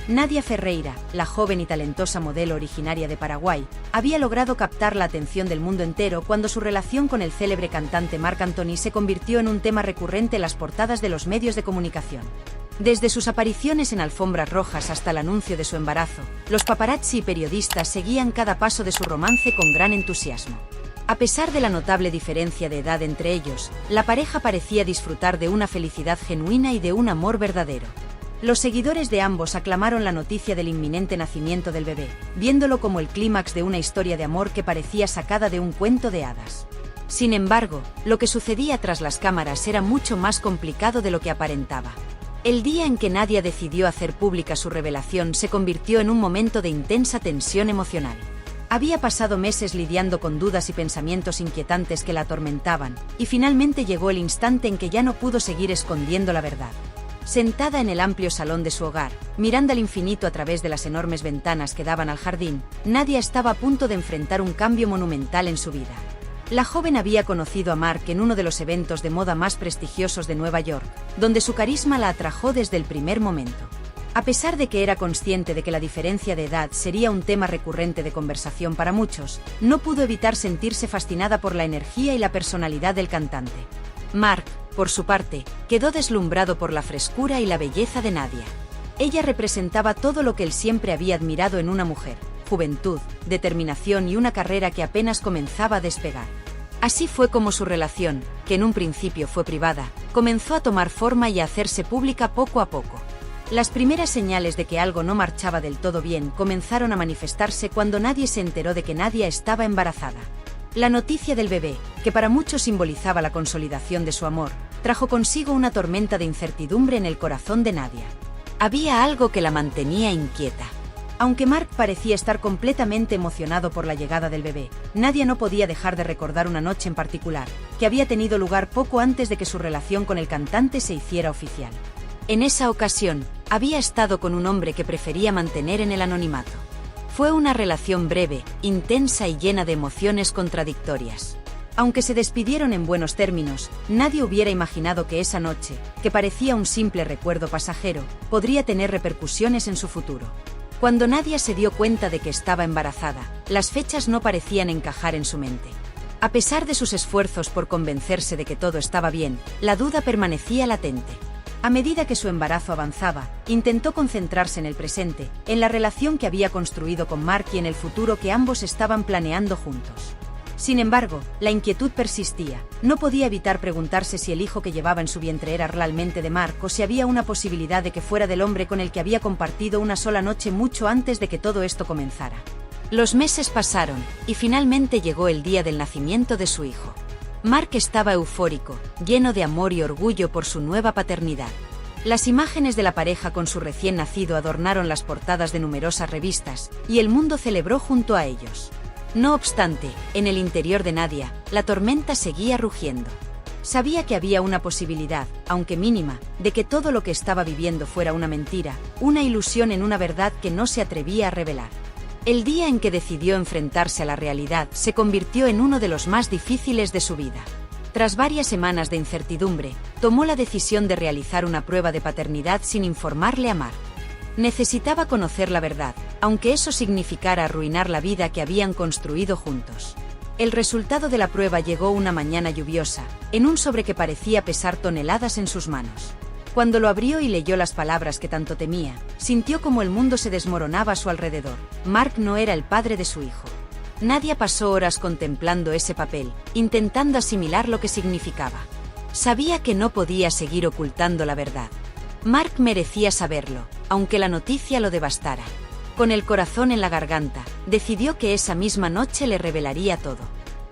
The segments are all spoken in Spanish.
Nadia Ferreira, la joven y talentosa modelo originaria de Paraguay, había logrado captar la atención del mundo entero cuando su relación con el célebre cantante Marc Anthony se convirtió en un tema recurrente en las portadas de los medios de comunicación. Desde sus apariciones en alfombras rojas hasta el anuncio de su embarazo, los paparazzi y periodistas seguían cada paso de su romance con gran entusiasmo. A pesar de la notable diferencia de edad entre ellos, la pareja parecía disfrutar de una felicidad genuina y de un amor verdadero. Los seguidores de ambos aclamaron la noticia del inminente nacimiento del bebé, viéndolo como el clímax de una historia de amor que parecía sacada de un cuento de hadas. Sin embargo, lo que sucedía tras las cámaras era mucho más complicado de lo que aparentaba. El día en que Nadia decidió hacer pública su revelación se convirtió en un momento de intensa tensión emocional. Había pasado meses lidiando con dudas y pensamientos inquietantes que la atormentaban, y finalmente llegó el instante en que ya no pudo seguir escondiendo la verdad. Sentada en el amplio salón de su hogar, mirando al infinito a través de las enormes ventanas que daban al jardín, Nadia estaba a punto de enfrentar un cambio monumental en su vida. La joven había conocido a Marc en uno de los eventos de moda más prestigiosos de Nueva York, donde su carisma la atrajo desde el primer momento. A pesar de que era consciente de que la diferencia de edad sería un tema recurrente de conversación para muchos, no pudo evitar sentirse fascinada por la energía y la personalidad del cantante. Marc, por su parte, quedó deslumbrado por la frescura y la belleza de Nadia. Ella representaba todo lo que él siempre había admirado en una mujer: juventud, determinación y una carrera que apenas comenzaba a despegar. Así fue como su relación, que en un principio fue privada, comenzó a tomar forma y a hacerse pública poco a poco. Las primeras señales de que algo no marchaba del todo bien comenzaron a manifestarse cuando nadie se enteró de que Nadia estaba embarazada. La noticia del bebé, que para muchos simbolizaba la consolidación de su amor, trajo consigo una tormenta de incertidumbre en el corazón de Nadia. Había algo que la mantenía inquieta. Aunque Marc parecía estar completamente emocionado por la llegada del bebé, Nadia no podía dejar de recordar una noche en particular, que había tenido lugar poco antes de que su relación con el cantante se hiciera oficial. En esa ocasión, había estado con un hombre que prefería mantener en el anonimato. Fue una relación breve, intensa y llena de emociones contradictorias. Aunque se despidieron en buenos términos, nadie hubiera imaginado que esa noche, que parecía un simple recuerdo pasajero, podría tener repercusiones en su futuro. Cuando Nadia se dio cuenta de que estaba embarazada, las fechas no parecían encajar en su mente. A pesar de sus esfuerzos por convencerse de que todo estaba bien, la duda permanecía latente. A medida que su embarazo avanzaba, intentó concentrarse en el presente, en la relación que había construido con Marc y en el futuro que ambos estaban planeando juntos. Sin embargo, la inquietud persistía. No podía evitar preguntarse si el hijo que llevaba en su vientre era realmente de Marc o si había una posibilidad de que fuera del hombre con el que había compartido una sola noche mucho antes de que todo esto comenzara. Los meses pasaron, y finalmente llegó el día del nacimiento de su hijo. Marc estaba eufórico, lleno de amor y orgullo por su nueva paternidad. Las imágenes de la pareja con su recién nacido adornaron las portadas de numerosas revistas, y el mundo celebró junto a ellos. No obstante, en el interior de Nadia, la tormenta seguía rugiendo. Sabía que había una posibilidad, aunque mínima, de que todo lo que estaba viviendo fuera una mentira, una ilusión en una verdad que no se atrevía a revelar. El día en que decidió enfrentarse a la realidad se convirtió en uno de los más difíciles de su vida. Tras varias semanas de incertidumbre, tomó la decisión de realizar una prueba de paternidad sin informarle a Marc. Necesitaba conocer la verdad, aunque eso significara arruinar la vida que habían construido juntos. El resultado de la prueba llegó una mañana lluviosa, en un sobre que parecía pesar toneladas en sus manos. Cuando lo abrió y leyó las palabras que tanto temía, sintió como el mundo se desmoronaba a su alrededor. Marc no era el padre de su hijo. Nadia pasó horas contemplando ese papel, intentando asimilar lo que significaba. Sabía que no podía seguir ocultando la verdad. Marc merecía saberlo, aunque la noticia lo devastara. Con el corazón en la garganta, decidió que esa misma noche le revelaría todo.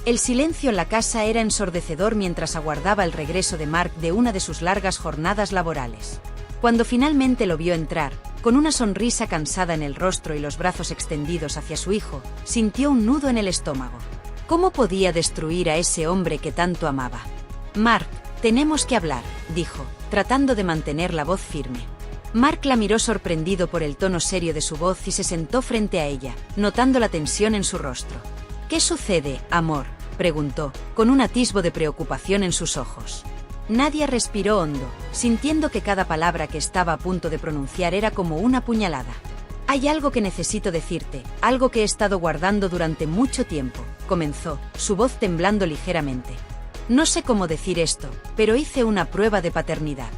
El silencio en la casa era ensordecedor mientras aguardaba el regreso de Marc de una de sus largas jornadas laborales. Cuando finalmente lo vio entrar, con una sonrisa cansada en el rostro y los brazos extendidos hacia su hijo, sintió un nudo en el estómago. ¿Cómo podía destruir a ese hombre que tanto amaba? «Marc, tenemos que hablar», dijo, tratando de mantener la voz firme. Marc la miró sorprendido por el tono serio de su voz y se sentó frente a ella, notando la tensión en su rostro. «¿Qué sucede, amor?», preguntó, con un atisbo de preocupación en sus ojos. Nadia respiró hondo, sintiendo que cada palabra que estaba a punto de pronunciar era como una puñalada. «Hay algo que necesito decirte, algo que he estado guardando durante mucho tiempo», comenzó, su voz temblando ligeramente. «No sé cómo decir esto, pero hice una prueba de paternidad».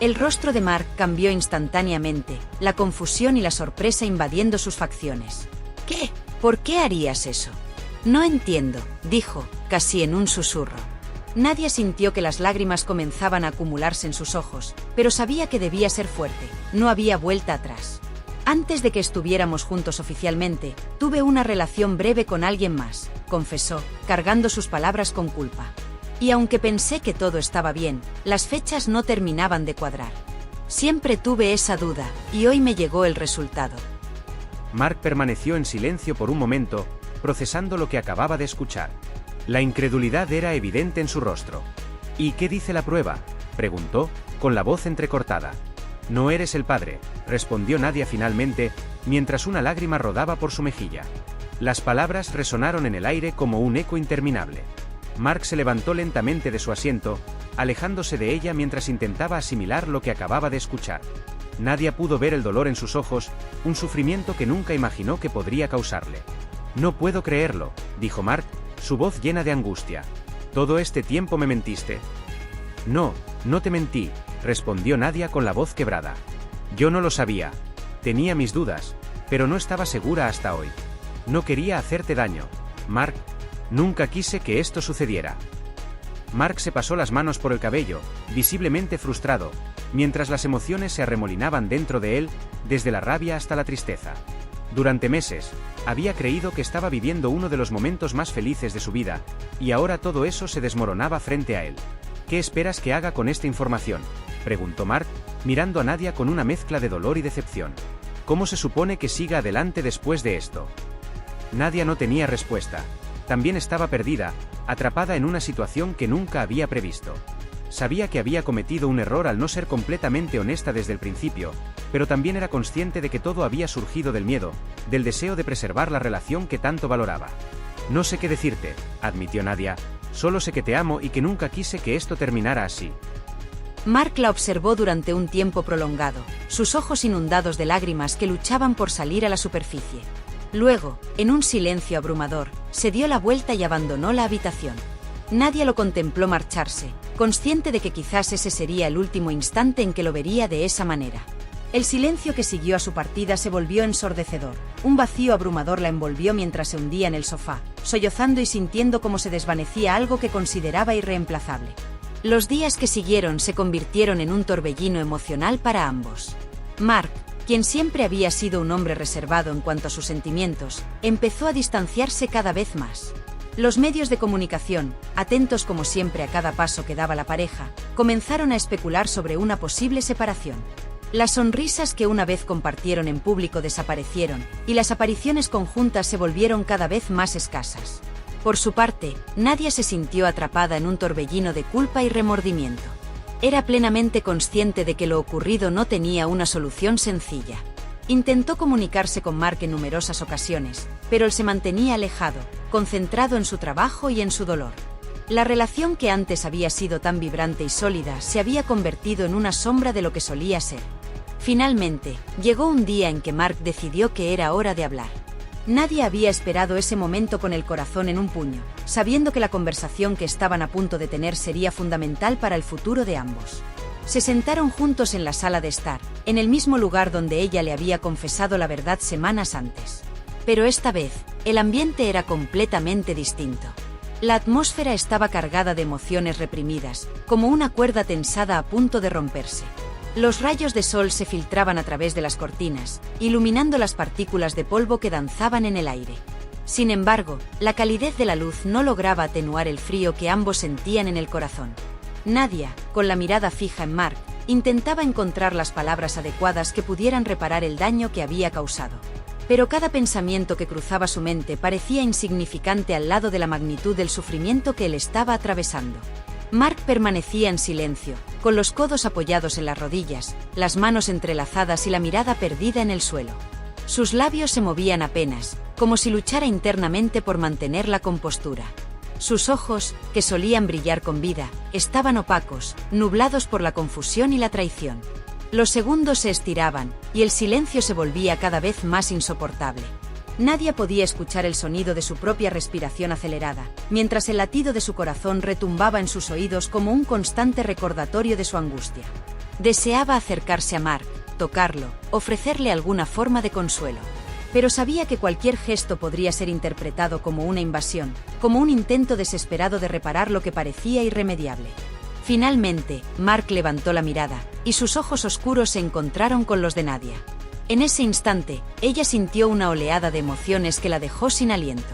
El rostro de Mark cambió instantáneamente, la confusión y la sorpresa invadiendo sus facciones. «¿Qué? ¿Por qué harías eso?» «No entiendo», dijo, casi en un susurro. Nadia sintió que las lágrimas comenzaban a acumularse en sus ojos, pero sabía que debía ser fuerte, no había vuelta atrás. «Antes de que estuviéramos juntos oficialmente, tuve una relación breve con alguien más», confesó, cargando sus palabras con culpa. «Y aunque pensé que todo estaba bien, las fechas no terminaban de cuadrar. Siempre tuve esa duda, y hoy me llegó el resultado». Mark permaneció en silencio por un momento, procesando lo que acababa de escuchar. La incredulidad era evidente en su rostro. «¿Y qué dice la prueba?», preguntó, con la voz entrecortada. «No eres el padre», respondió Nadia finalmente, mientras una lágrima rodaba por su mejilla. Las palabras resonaron en el aire como un eco interminable. Mark se levantó lentamente de su asiento, alejándose de ella mientras intentaba asimilar lo que acababa de escuchar. Nadia pudo ver el dolor en sus ojos, un sufrimiento que nunca imaginó que podría causarle. «No puedo creerlo», dijo Mark, su voz llena de angustia. «¿Todo este tiempo me mentiste?» «No, no te mentí», respondió Nadia con la voz quebrada. «Yo no lo sabía. Tenía mis dudas, pero no estaba segura hasta hoy. No quería hacerte daño, Mark. Nunca quise que esto sucediera». Mark se pasó las manos por el cabello, visiblemente frustrado, mientras las emociones se arremolinaban dentro de él, desde la rabia hasta la tristeza. Durante meses, había creído que estaba viviendo uno de los momentos más felices de su vida, y ahora todo eso se desmoronaba frente a él. «¿Qué esperas que haga con esta información?», preguntó Mark, mirando a Nadia con una mezcla de dolor y decepción. «¿Cómo se supone que siga adelante después de esto?». Nadia no tenía respuesta. También estaba perdida, atrapada en una situación que nunca había previsto. Sabía que había cometido un error al no ser completamente honesta desde el principio, pero también era consciente de que todo había surgido del miedo, del deseo de preservar la relación que tanto valoraba. «No sé qué decirte», admitió Nadia, «solo sé que te amo y que nunca quise que esto terminara así». Mark la observó durante un tiempo prolongado, sus ojos inundados de lágrimas que luchaban por salir a la superficie. Luego, en un silencio abrumador, se dio la vuelta y abandonó la habitación. Nadia lo contempló marcharse, consciente de que quizás ese sería el último instante en que lo vería de esa manera. El silencio que siguió a su partida se volvió ensordecedor. Un vacío abrumador la envolvió mientras se hundía en el sofá, sollozando y sintiendo cómo se desvanecía algo que consideraba irreemplazable. Los días que siguieron se convirtieron en un torbellino emocional para ambos. Mark, quien siempre había sido un hombre reservado en cuanto a sus sentimientos, empezó a distanciarse cada vez más. Los medios de comunicación, atentos como siempre a cada paso que daba la pareja, comenzaron a especular sobre una posible separación. Las sonrisas que una vez compartieron en público desaparecieron, y las apariciones conjuntas se volvieron cada vez más escasas. Por su parte, Nadia se sintió atrapada en un torbellino de culpa y remordimiento. Era plenamente consciente de que lo ocurrido no tenía una solución sencilla. Intentó comunicarse con Mark en numerosas ocasiones, pero él se mantenía alejado, concentrado en su trabajo y en su dolor. La relación que antes había sido tan vibrante y sólida se había convertido en una sombra de lo que solía ser. Finalmente, llegó un día en que Mark decidió que era hora de hablar. Nadie había esperado ese momento con el corazón en un puño, sabiendo que la conversación que estaban a punto de tener sería fundamental para el futuro de ambos. Se sentaron juntos en la sala de estar, en el mismo lugar donde ella le había confesado la verdad semanas antes. Pero esta vez, el ambiente era completamente distinto. La atmósfera estaba cargada de emociones reprimidas, como una cuerda tensada a punto de romperse. Los rayos de sol se filtraban a través de las cortinas, iluminando las partículas de polvo que danzaban en el aire. Sin embargo, la calidez de la luz no lograba atenuar el frío que ambos sentían en el corazón. Nadia, con la mirada fija en Mark, intentaba encontrar las palabras adecuadas que pudieran reparar el daño que había causado. Pero cada pensamiento que cruzaba su mente parecía insignificante al lado de la magnitud del sufrimiento que él estaba atravesando. Mark permanecía en silencio, con los codos apoyados en las rodillas, las manos entrelazadas y la mirada perdida en el suelo. Sus labios se movían apenas, como si luchara internamente por mantener la compostura. Sus ojos, que solían brillar con vida, estaban opacos, nublados por la confusión y la traición. Los segundos se estiraban, y el silencio se volvía cada vez más insoportable. Nadia podía escuchar el sonido de su propia respiración acelerada, mientras el latido de su corazón retumbaba en sus oídos como un constante recordatorio de su angustia. Deseaba acercarse a Mark, tocarlo, ofrecerle alguna forma de consuelo. Pero sabía que cualquier gesto podría ser interpretado como una invasión, como un intento desesperado de reparar lo que parecía irremediable. Finalmente, Mark levantó la mirada, y sus ojos oscuros se encontraron con los de Nadia. En ese instante, ella sintió una oleada de emociones que la dejó sin aliento.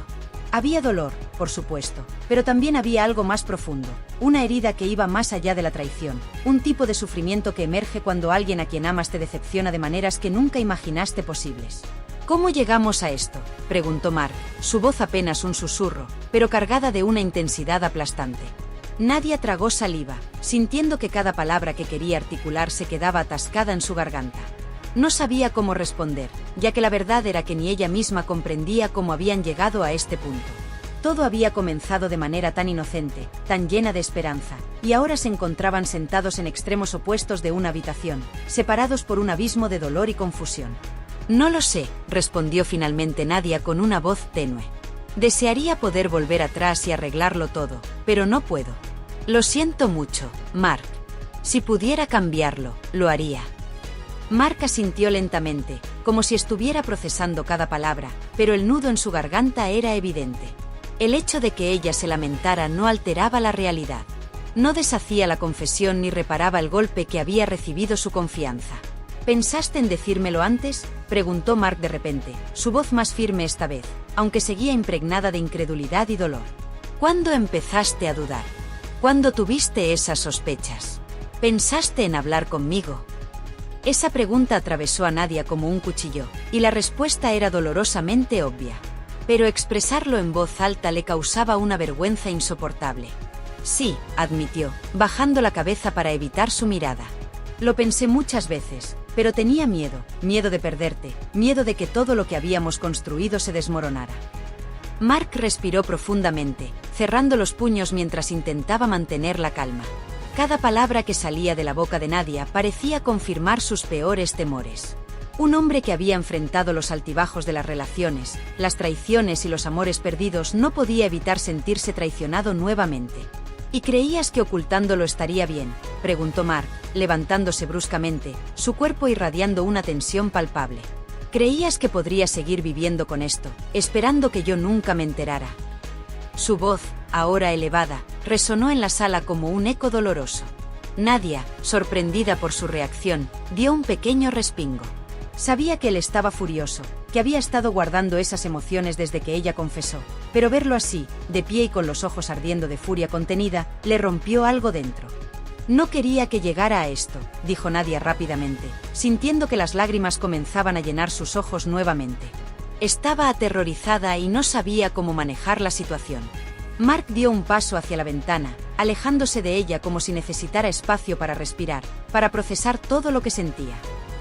Había dolor, por supuesto, pero también había algo más profundo, una herida que iba más allá de la traición, un tipo de sufrimiento que emerge cuando alguien a quien amas te decepciona de maneras que nunca imaginaste posibles. ¿Cómo llegamos a esto?, preguntó Mark, su voz apenas un susurro, pero cargada de una intensidad aplastante. Nadia tragó saliva, sintiendo que cada palabra que quería articular se quedaba atascada en su garganta. No sabía cómo responder, ya que la verdad era que ni ella misma comprendía cómo habían llegado a este punto. Todo había comenzado de manera tan inocente, tan llena de esperanza, y ahora se encontraban sentados en extremos opuestos de una habitación, separados por un abismo de dolor y confusión. No lo sé, respondió finalmente Nadia con una voz tenue. Desearía poder volver atrás y arreglarlo todo, pero no puedo. Lo siento mucho, Mark. Si pudiera cambiarlo, lo haría. Mark asintió lentamente, como si estuviera procesando cada palabra, pero el nudo en su garganta era evidente. El hecho de que ella se lamentara no alteraba la realidad. No deshacía la confesión ni reparaba el golpe que había recibido su confianza. ¿Pensaste en decírmelo antes?, preguntó Mark de repente, su voz más firme esta vez, aunque seguía impregnada de incredulidad y dolor. ¿Cuándo empezaste a dudar? ¿Cuándo tuviste esas sospechas? ¿Pensaste en hablar conmigo? Esa pregunta atravesó a Nadia como un cuchillo, y la respuesta era dolorosamente obvia. Pero expresarlo en voz alta le causaba una vergüenza insoportable. Sí, admitió, bajando la cabeza para evitar su mirada. Lo pensé muchas veces, pero tenía miedo de perderte, miedo de que todo lo que habíamos construido se desmoronara. Mark respiró profundamente, cerrando los puños mientras intentaba mantener la calma. Cada palabra que salía de la boca de Nadia parecía confirmar sus peores temores. Un hombre que había enfrentado los altibajos de las relaciones, las traiciones y los amores perdidos no podía evitar sentirse traicionado nuevamente. ¿Y creías que ocultándolo estaría bien?, preguntó Mark, levantándose bruscamente, su cuerpo irradiando una tensión palpable. ¿Creías que podría seguir viviendo con esto, esperando que yo nunca me enterara? Su voz, ahora elevada, resonó en la sala como un eco doloroso. Nadia, sorprendida por su reacción, dio un pequeño respingo. Sabía que él estaba furioso, que había estado guardando esas emociones desde que ella confesó, pero verlo así, de pie y con los ojos ardiendo de furia contenida, le rompió algo dentro. No quería que llegara a esto, dijo Nadia rápidamente, sintiendo que las lágrimas comenzaban a llenar sus ojos nuevamente. Estaba aterrorizada y no sabía cómo manejar la situación. Mark dio un paso hacia la ventana, alejándose de ella como si necesitara espacio para respirar, para procesar todo lo que sentía.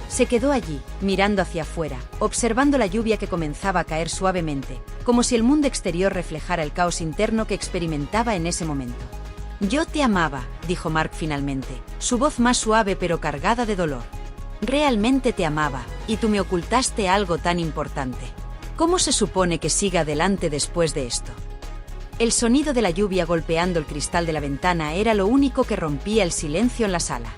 Se quedó allí, mirando hacia afuera, observando la lluvia que comenzaba a caer suavemente, como si el mundo exterior reflejara el caos interno que experimentaba en ese momento. «Yo te amaba», dijo Mark finalmente, su voz más suave pero cargada de dolor. «Realmente te amaba, y tú me ocultaste algo tan importante. ¿Cómo se supone que siga adelante después de esto?». El sonido de la lluvia golpeando el cristal de la ventana era lo único que rompía el silencio en la sala.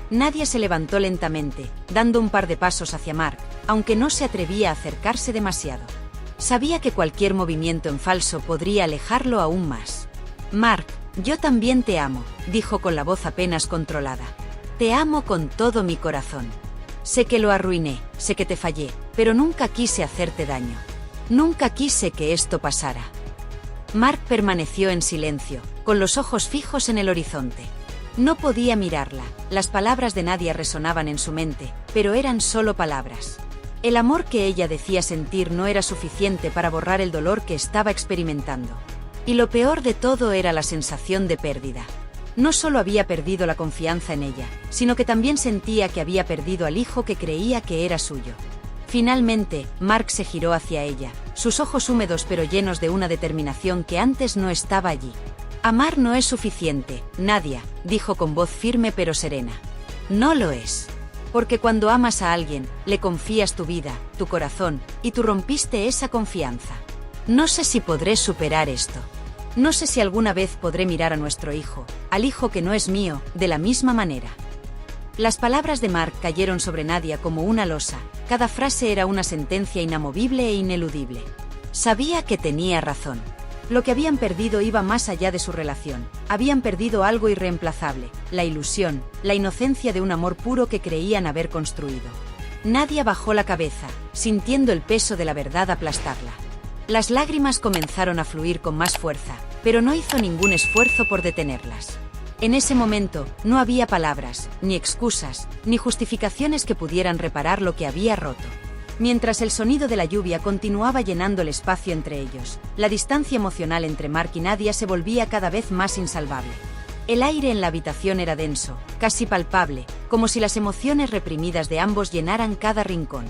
Nadia se levantó lentamente, dando un par de pasos hacia Mark, aunque no se atrevía a acercarse demasiado. Sabía que cualquier movimiento en falso podría alejarlo aún más. «Mark, yo también te amo», dijo con la voz apenas controlada. «Te amo con todo mi corazón. Sé que lo arruiné, sé que te fallé, pero nunca quise hacerte daño. Nunca quise que esto pasara». Mark permaneció en silencio, con los ojos fijos en el horizonte. No podía mirarla, las palabras de Nadia resonaban en su mente, pero eran solo palabras. El amor que ella decía sentir no era suficiente para borrar el dolor que estaba experimentando. Y lo peor de todo era la sensación de pérdida. No solo había perdido la confianza en ella, sino que también sentía que había perdido al hijo que creía que era suyo. Finalmente, Mark se giró hacia ella, sus ojos húmedos pero llenos de una determinación que antes no estaba allí. Amar no es suficiente, Nadia, dijo con voz firme pero serena. No lo es. Porque cuando amas a alguien, le confías tu vida, tu corazón, y tú rompiste esa confianza. No sé si podré superar esto. No sé si alguna vez podré mirar a nuestro hijo, al hijo que no es mío, de la misma manera. Las palabras de Mark cayeron sobre Nadia como una losa, cada frase era una sentencia inamovible e ineludible. Sabía que tenía razón. Lo que habían perdido iba más allá de su relación, habían perdido algo irreemplazable, la ilusión, la inocencia de un amor puro que creían haber construido. Nadia bajó la cabeza, sintiendo el peso de la verdad aplastarla. Las lágrimas comenzaron a fluir con más fuerza, pero no hizo ningún esfuerzo por detenerlas. En ese momento, no había palabras, ni excusas, ni justificaciones que pudieran reparar lo que había roto. Mientras el sonido de la lluvia continuaba llenando el espacio entre ellos, la distancia emocional entre Mark y Nadia se volvía cada vez más insalvable. El aire en la habitación era denso, casi palpable, como si las emociones reprimidas de ambos llenaran cada rincón.